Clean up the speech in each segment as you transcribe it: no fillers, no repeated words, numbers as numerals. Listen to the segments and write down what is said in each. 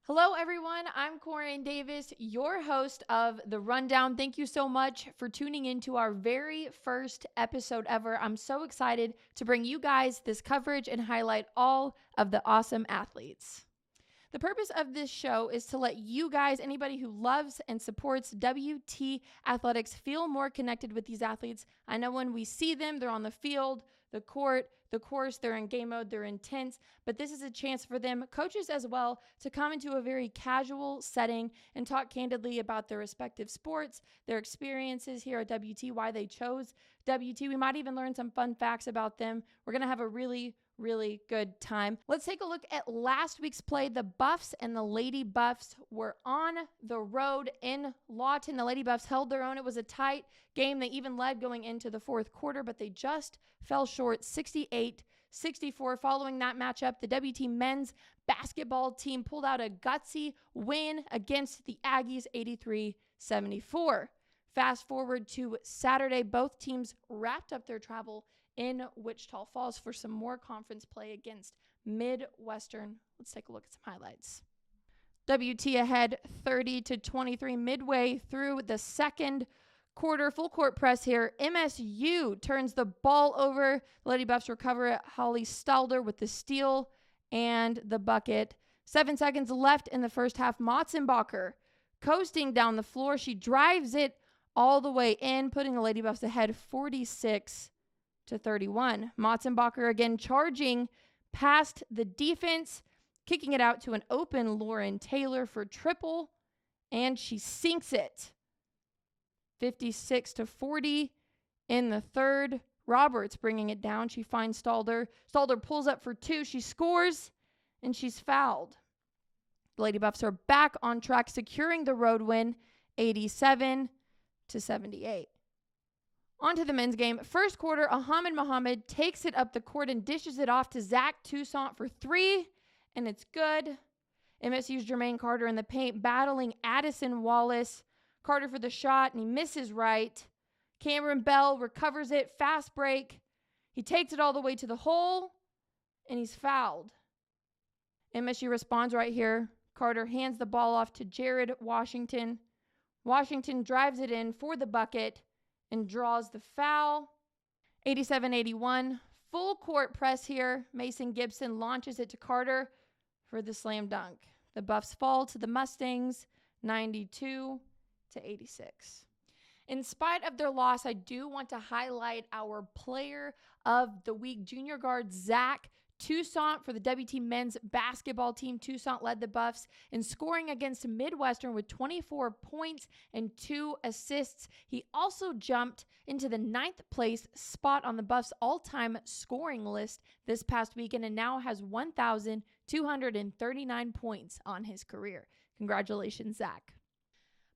Hello, everyone. I'm Corrin Davis, your host of The Rundown. Thank you so much for tuning into our very first episode ever. I'm so excited to bring you guys this coverage and highlight all of the awesome athletes. The purpose of this show is to let you guys, anybody who loves and supports WT athletics, feel more connected with these athletes. I know when we see them, they're on the field, the court, the course, they're in game mode, they're intense, but this is a chance for them, coaches as well, to come into a very casual setting and talk candidly about their respective sports, their experiences here at WT, why they chose WT. We might even learn some fun facts about them. We're going to have a really good time. Let's take a look at last week's play. The Buffs and the Lady Buffs were on the road in Lawton. The Lady Buffs held their own. It was a tight game. They even led going into the fourth quarter, but they just fell short 68-64. Following that matchup, the WT men's basketball team pulled out a gutsy win against the Aggies 83-74. Fast forward to Saturday, both teams wrapped up their travel in Wichita Falls for some more conference play against Midwestern. Let's take a look at some highlights. WT ahead 30-23 midway through the second quarter. Full court press here. MSU turns the ball over. The Lady Buffs recover it. Holly Stalder with the steal and the bucket. 7 seconds left in the first half. Motzenbacher coasting down the floor. She drives it all the way in, putting the Lady Buffs ahead 46-31. Motzenbacher again charging past the defense, kicking it out to an open Lauren Taylor for triple, and she sinks it. 56-40 in the third. Roberts bringing it down. She finds Stalder. Stalder pulls up for two. She scores, and she's fouled. The Lady Buffs are back on track, securing the road win, 87-78. On to the men's game. First quarter, Ahmed Muhammad takes it up the court and dishes it off to Zach Toussaint for three, and it's good. MSU's Jermaine Carter in the paint battling Addison Wallace. Carter for the shot, and he misses right. Cameron Bell recovers it, fast break. He takes it all the way to the hole, and he's fouled. MSU responds right here. Carter hands the ball off to Jared Washington. Washington drives it in for the bucket and draws the foul. 87-81. Full court press here. Mason Gibson launches it to Carter for the slam dunk. The Buffs fall to the Mustangs 92-86. In spite of their loss, I do want to highlight our player of the week, junior guard Zach Toussaint for the WT men's basketball team. Toussaint led the Buffs in scoring against Midwestern with 24 points and 2 assists. He also jumped into the 9th place spot on the Buffs' all-time scoring list this past weekend and now has 1,239 points on his career. Congratulations, Zach.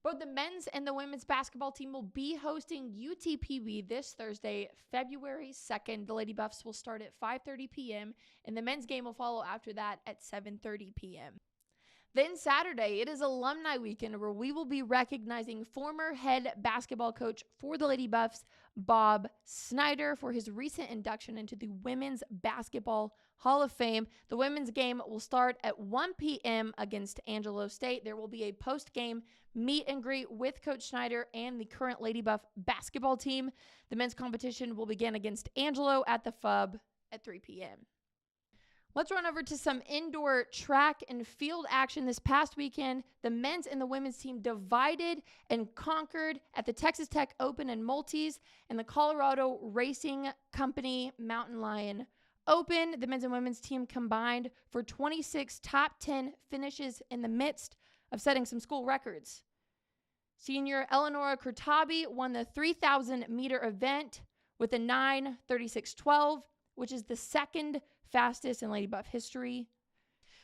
Both the men's and the women's basketball team will be hosting UTPB this Thursday, February 2nd. The Lady Buffs will start at 5:30 p.m., and the men's game will follow after that at 7:30 p.m. Then Saturday, it is Alumni Weekend, where we will be recognizing former head basketball coach for the Lady Buffs, Bob Snyder, for his recent induction into the Women's Basketball Hall of Fame. The women's game will start at 1 p.m. against Angelo State. There will be a post-game meet and greet with Coach Snyder and the current Lady Buff basketball team. The men's competition will begin against Angelo at the FUB at 3 p.m. Let's run over to some indoor track and field action this past weekend. The men's and the women's team divided and conquered at the Texas Tech Open and Multis and the Colorado Racing Company Mountain Lion Open. The men's and women's team combined for 26 top 10 finishes in the midst of setting some school records. Senior Eleonora Kurtabi won the 3,000-meter event with a 9:36.12, which is the second fastest in Lady Buff history.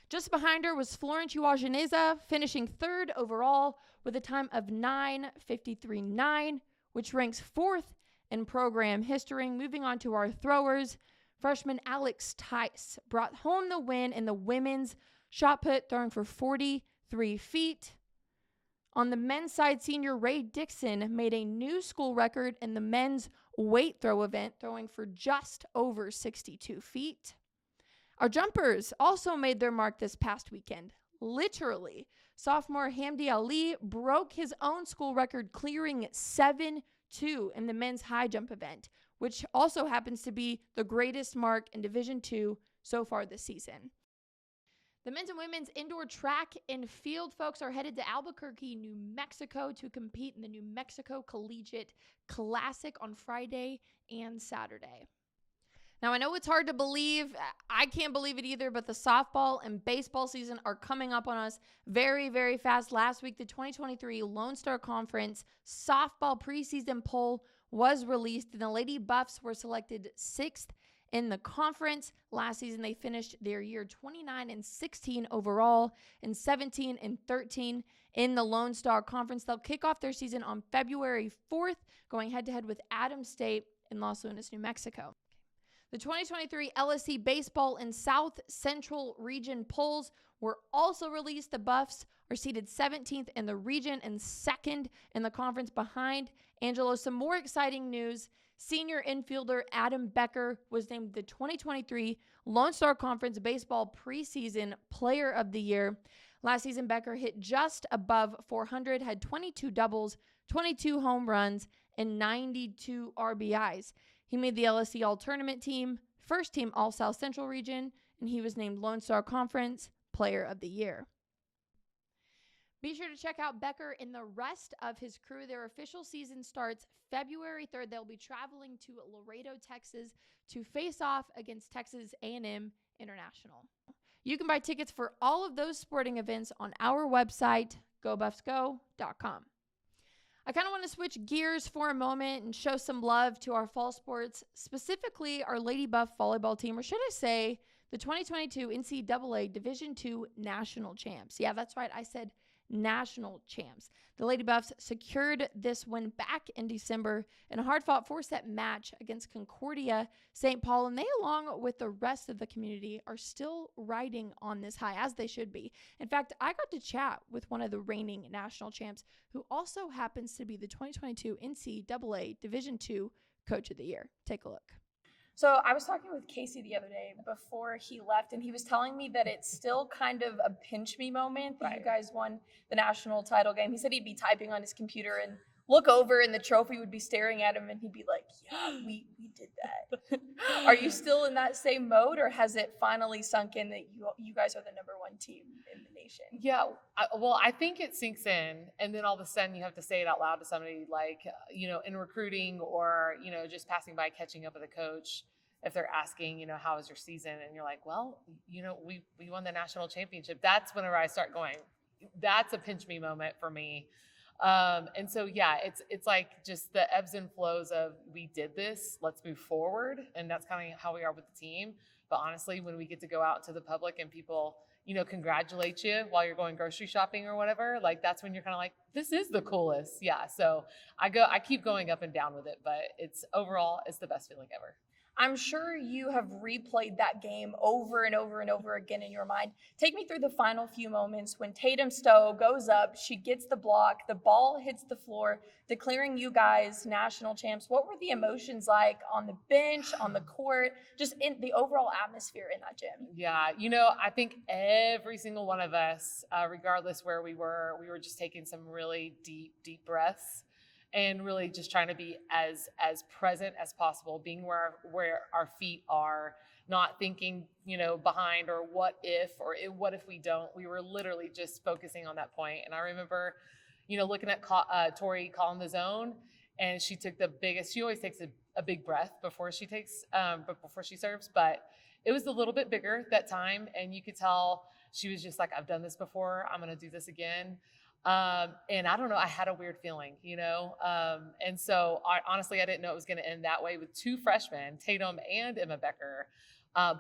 Just behind her was Florence Uwajaneza, finishing third overall with a time of 9:53.9, which ranks fourth in program history. Moving on to our throwers, freshman Alex Tice brought home the win in the women's shot put, throwing for 43 feet. On the men's side, senior Ray Dixon made a new school record in the men's weight throw event, throwing for just over 62 feet. Our jumpers also made their mark this past weekend. literally. Sophomore Hamdi Ali broke his own school record, clearing 7-2 in the men's high jump event, which also happens to be the greatest mark in Division II so far this season. The men's and women's indoor track and field folks are headed to Albuquerque, New Mexico to compete in the New Mexico Collegiate Classic on Friday and Saturday. Now, I know it's hard to believe. I can't believe it either, but the softball and baseball season are coming up on us very, very fast. Last week, the 2023 Lone Star Conference softball preseason poll was released, and the Lady Buffs were selected 6th in the conference. Last season, they finished their year 29-16 overall and 17-13 in the Lone Star Conference. They'll kick off their season on February 4th, going head-to-head with Adams State in Los Lunas, New Mexico. The 2023 LSC Baseball and South Central Region polls were also released. The Buffs are seated 17th in the region and 2nd in the conference behind Angelo. Some more exciting news. Senior infielder Adam Becker was named the 2023 Lone Star Conference Baseball Preseason Player of the Year. Last season, Becker hit just above 400, had 22 doubles, 22 home runs, and 92 RBIs. He made the LSC All-Tournament team, first team All-South Central Region, and he was named Lone Star Conference Player of the Year. Be sure to check out Becker and the rest of his crew. Their official season starts February 3rd. They'll be traveling to Laredo, Texas to face off against Texas A&M International. You can buy tickets for all of those sporting events on our website, gobuffsgo.com. I kind of want to switch gears for a moment and show some love to our fall sports, specifically our Lady Buff volleyball team, or should I say the 2022 NCAA Division II National Champs. Yeah, that's right. I said national champs. The Lady Buffs secured this win back in December in a hard-fought 4-set match against Concordia St. Paul, and they, along with the rest of the community, are still riding on this high, as they should be. In fact, I got to chat with one of the reigning national champs, who also happens to be the 2022 NCAA Division II Coach of the Year. Take a look. So I was talking with Casey the other day before he left, and he was telling me that it's still kind of a pinch me moment that you guys won the national title game. He said he'd be typing on his computer and look over, and the trophy would be staring at him, and he'd be like, yeah, we did that. Are you still in that same mode, or has it finally sunk in that you guys are the number one team in the nation? Yeah, I think it sinks in, and then all of a sudden you have to say it out loud to somebody, like, in recruiting, or, just passing by, catching up with a coach. If they're asking, how was your season? And you're like, well, we won the national championship. That's whenever I start going, that's a pinch me moment for me. And so, yeah, it's like just the ebbs and flows of, we did this, let's move forward. And that's kind of how we are with the team. But honestly, when we get to go out to the public and people, congratulate you while you're going grocery shopping or whatever, like, that's when you're kind of like, this is the coolest. Yeah. So I keep going up and down with it, but overall, it's the best feeling ever. I'm sure you have replayed that game over and over and over again in your mind. Take me through the final few moments when Tatum Stowe goes up, she gets the block, the ball hits the floor, declaring you guys national champs. What were the emotions like on the bench, on the court, just in the overall atmosphere in that gym? Yeah, I think every single one of us, regardless where we were just taking some really deep, deep breaths. And really just trying to be as present as possible, being where our feet are, not thinking, behind or what if we don't. We were literally just focusing on that point. And I remember, looking at Tori calling the zone, and she took she always takes a big breath before she serves, but it was a little bit bigger that time. And you could tell she was just like, I've done this before. I'm going to do this again. And I don't know, I had a weird feeling, and so honestly, I didn't know it was going to end that way with two freshmen, Tatum and Emma Becker,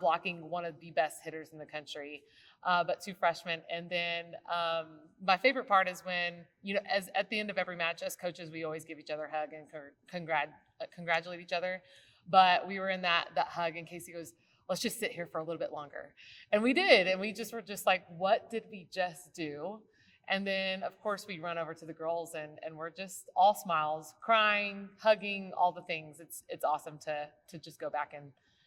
blocking one of the best hitters in the country, but two freshmen. And then, my favorite part is when, as at the end of every match, as coaches, we always give each other a hug and congratulate each other. But we were in that hug, and Casey goes, let's just sit here for a little bit longer. And we did. And we were just like, what did we just do? And then, of course, we run over to the girls, and we're just all smiles, crying, hugging, all the things. It's awesome to just go back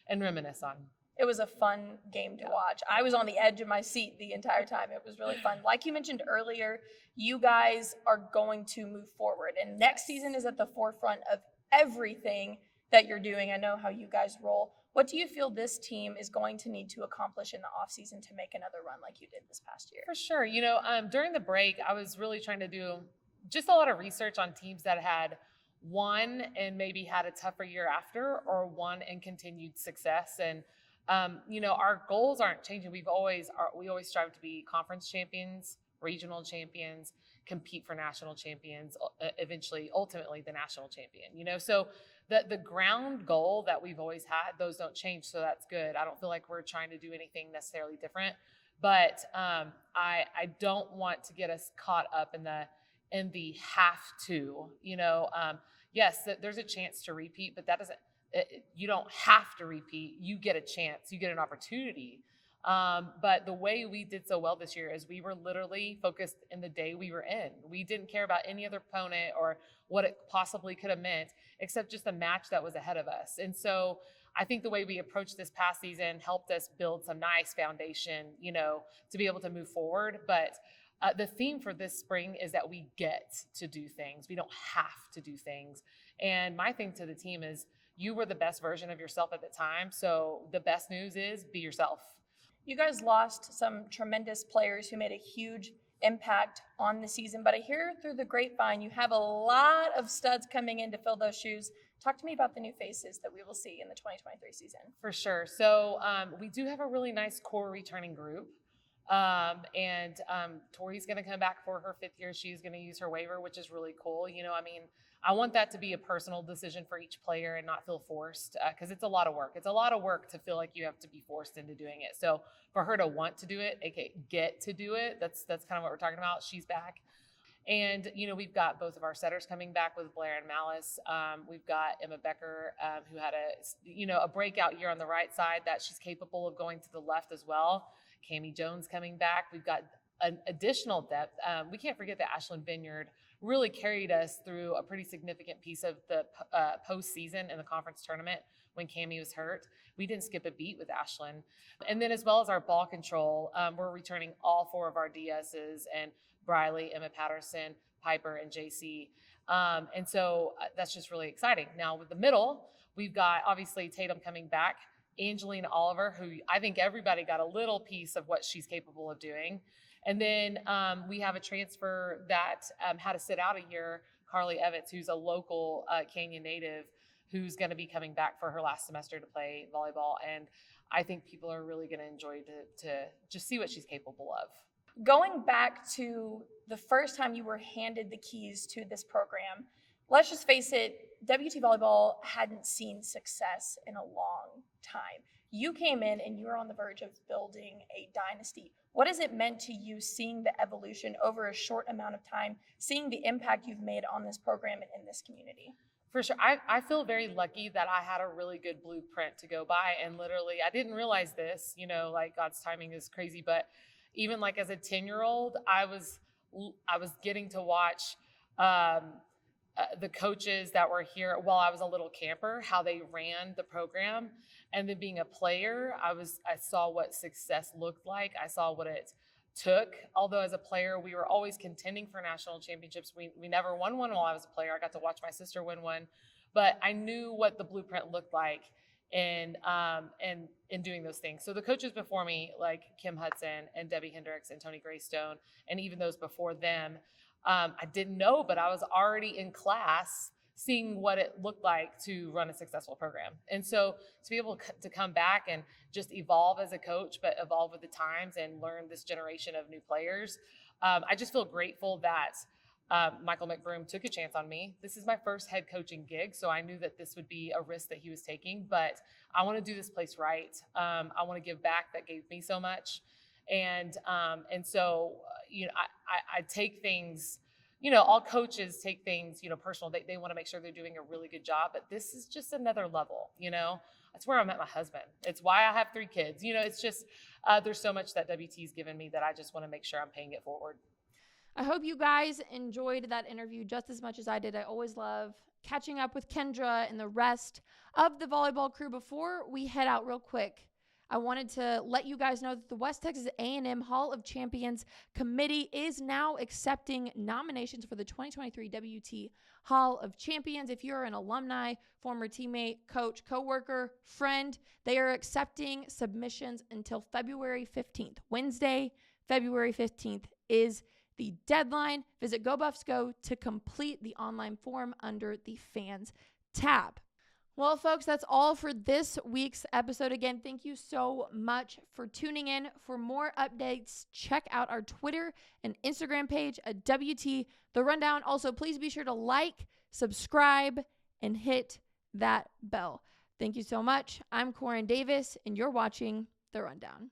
and reminisce on. It was a fun game to watch. I was on the edge of my seat the entire time. It was really fun. Like you mentioned earlier, you guys are going to move forward, and next season is at the forefront of everything that you're doing. I know how you guys roll. What do you feel this team is going to need to accomplish in the offseason to make another run like you did this past year? For sure. During the break, I was really trying to do just a lot of research on teams that had won and maybe had a tougher year after, or won and continued success. And our goals aren't changing. We always strive to be conference champions, regional champions, compete for national champions, eventually, ultimately the national champion. So the ground goal that we've always had, those don't change. So that's good. I don't feel like we're trying to do anything necessarily different, but I don't want to get us caught up in the have to. Yes, there's a chance to repeat, but that doesn't. You don't have to repeat. You get a chance. You get an opportunity. But the way we did so well this year is we were literally focused in the day we were in. We didn't care about any other opponent or what it possibly could have meant, except just the match that was ahead of us. And so I think the way we approached this past season helped us build some nice foundation, to be able to move forward. But the theme for this spring is that we get to do things. We don't have to do things. And my thing to the team is, you were the best version of yourself at the time. So the best news is be yourself. You guys lost some tremendous players who made a huge impact on the season, but I hear through the grapevine you have a lot of studs coming in to fill those shoes. Talk to me about the new faces that we will see in the 2023 season. For sure. So we do have a really nice core returning group. Tori's going to come back for her 5th year. She's going to use her waiver, which is really cool. I want that to be a personal decision for each player and not feel forced, because it's a lot of work. It's a lot of work to feel like you have to be forced into doing it. So for her to want to do it, aka get to do it, that's kind of what we're talking about. She's back. And, we've got both of our setters coming back with Blair and Malice. We've got Emma Becker, who had a breakout year on the right side that she's capable of going to the left as well. Cammie Jones coming back. We've got an additional depth. We can't forget that Ashlyn Vineyard really carried us through a pretty significant piece of the postseason in the conference tournament when Cammie was hurt. We didn't skip a beat with Ashlyn. And then as well as our ball control, we're returning all 4 of our DSs, and Briley, Emma Patterson, Piper, and JC. And so that's just really exciting. Now with the middle, we've got obviously Tatum coming back, Angelina Oliver, who I think everybody got a little piece of what she's capable of doing. And then we have a transfer that had to sit out a year, Carly Evans, who's a local Canyon native, who's going to be coming back for her last semester to play volleyball. And I think people are really going to enjoy to just see what she's capable of. Going back to the first time you were handed the keys to this program, let's just face it, WT Volleyball hadn't seen success in a long time. You came in and you were on the verge of building a dynasty. What has it meant to you seeing the evolution over a short amount of time, seeing the impact you've made on this program and in this community? For sure. I feel very lucky that I had a really good blueprint to go by. And literally, I didn't realize this, like God's timing is crazy. But even like as a 10-year-old, I was getting to watch the coaches that were here while I was a little camper, how they ran the program. And then being a player, I saw what success looked like. I saw what it took. Although as a player, we were always contending for national championships. We never won one while I was a player. I got to watch my sister win one. But I knew what the blueprint looked like in doing those things. So the coaches before me, like Kim Hudson and Debbie Hendricks and Tony Greystone, and even those before them, I didn't know, but I was already in class seeing what it looked like to run a successful program. And so to be able to come back and just evolve as a coach, but evolve with the times and learn this generation of new players, I just feel grateful that Michael McBroom took a chance on me. This is my first head coaching gig, so I knew that this would be a risk that he was taking, but I want to do this place right. I want to give back that gave me so much. And so, I take things, all coaches take things, personal. They want to make sure they're doing a really good job, but this is just another level, That's where I met my husband. It's why I have 3 kids. It's just, there's so much that WT's given me that I just want to make sure I'm paying it forward. I hope you guys enjoyed that interview just as much as I did. I always love catching up with Kendra and the rest of the volleyball crew. Before we head out real quick, I wanted to let you guys know that the West Texas A&M Hall of Champions Committee is now accepting nominations for the 2023 WT Hall of Champions. If you're an alumni, former teammate, coach, coworker, friend, they are accepting submissions until February 15th. Wednesday, February 15th is the deadline. Visit Go Buffs Go to complete the online form under the fans tab. Well, folks, that's all for this week's episode. Again, thank you so much for tuning in. For more updates, check out our Twitter and Instagram page at WT The Rundown. Also, please be sure to like, subscribe, and hit that bell. Thank you so much. I'm Corrin Davis, and you're watching The Rundown.